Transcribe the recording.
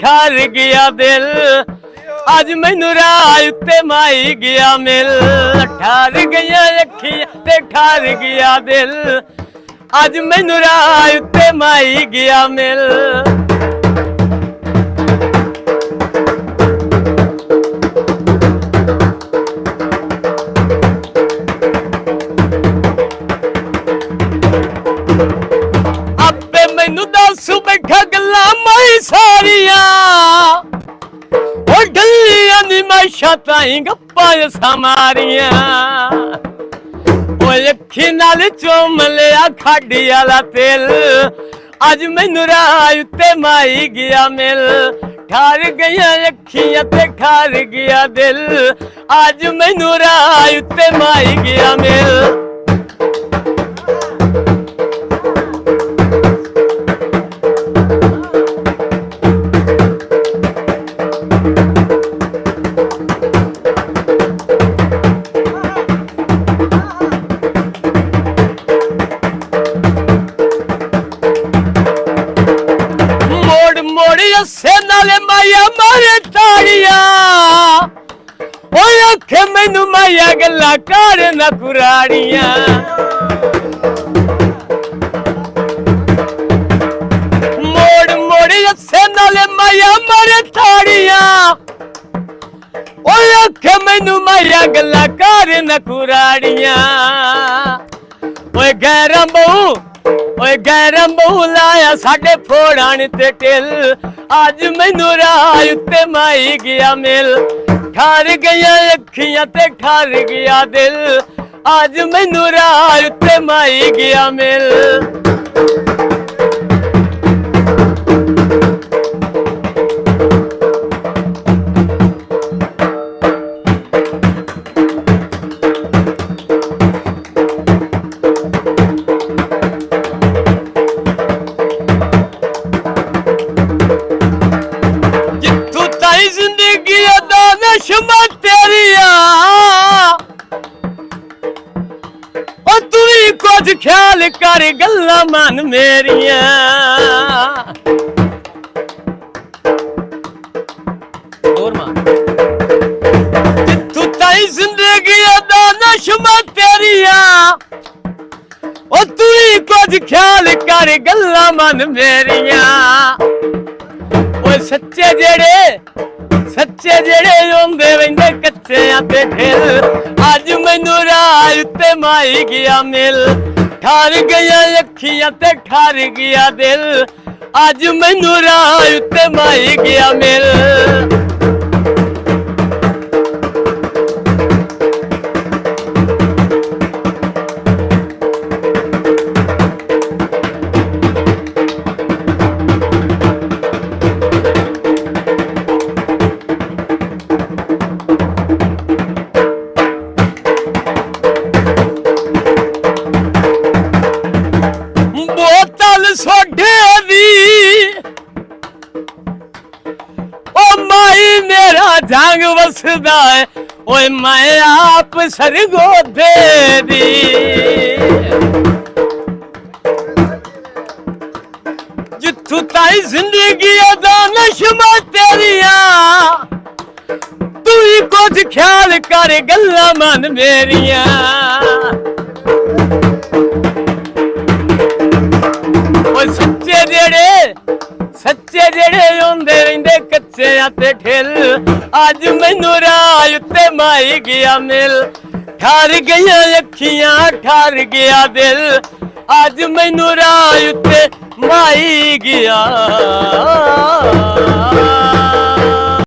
ਠਾਰ ਗਿਆ ਦਿਲ ਅੱਜ ਮੈਨੂੰ ਰਾਹ ਉੱਤੇ ਮਾਈ ਗਿਆ ਮਿਲ ਠਾਰ ਗਈਆਂ ਅੱਖੀਆਂ ਤੇ ਠਾਰ ਗਿਆ ਦਿਲ ਅੱਜ ਮੈਨੂੰ ਰਾਹ ਉੱਤੇ ਮਾਈ ਗਿਆ ਮਿਲ ਆਪੇ ਮੈਨੂੰ ਦੱਸ ਬੈਠਾ ਗੱਲਾਂ ਮਾਈ ਸਾਰੀਆਂ ਉਹ ਗੱਲੀਆਂ ਦੀ ਮਾਸ਼ਾ ਤਾਈ ਗੱਪਾਂ ਸਮਾਰੀਆਂ ਉਹ ਅੱਖੀ ਨਾਲ ਚੁੰਮ ਲਿਆ ਖਾਡੀ ਵਾਲਾ ਤੇਲ ਅੱਜ ਮੈਨੂੰ ਰਾਹ ਉੱਤੇ ਮਾਈ ਗਿਆ ਮਿਲ ਠਾਰ ਗਈਆਂ ਅੱਖੀਆਂ ਤੇ ਠਾਰ ਗਿਆ ਦਿਲ ਅੱਜ ਮੈਨੂੰ ਰਾਹ ਉੱਤੇ ਮਾਈ ਗਿਆ ਮਿਲ से नाले माया मारे ताड़िया आखे मैनू माया गल्ला कर न कुराड़िया मोड़ मोड़ से नाले माया मारे ताड़िया आखे मैनू माया गल्ला कर न कुराड़िया गैर बहू ओए गैरम बहु लाया साडे फोड़ान ते टिल आज मैनू राह उत्ते माई गया मिल ठार गया अखियां ते ठार गया दिल आज मैनू राह उत्ते माई गया मिल जिंदगी अदा नशमा तेरिया तू ही कुछ ख्याल कर गल्ला मन मेरिया जिथू ताई जिंदगी अदा नशमा तेरिया तू ही कुछ ख्याल कर गल्ला मन मेरिया सच्चे जेड़े रोंदे वेंदे कच्चे ते ठिल आज मैनू राह उत्ते माई गया मिल ठार गया अखियां ते ठार गया दिल आज मैनू राह उत्ते माई गया मिल सोडे दी ओ माई मेरा जंग वसदा है ओए मैं आप सरगोधे दी जिथू ताई जिंदगी अदा नशमा तेरिया तू ही कुछ ख्याल कर गल्ला मन मेरिया सच्चे जेड़े रोंदे रहिंदे कच्चे ते ठिल आज मैनू राह उत्ते माई गया मिल ठार गईयां अखियां ठार गया दिल आज मैनू राह उत्ते माई गया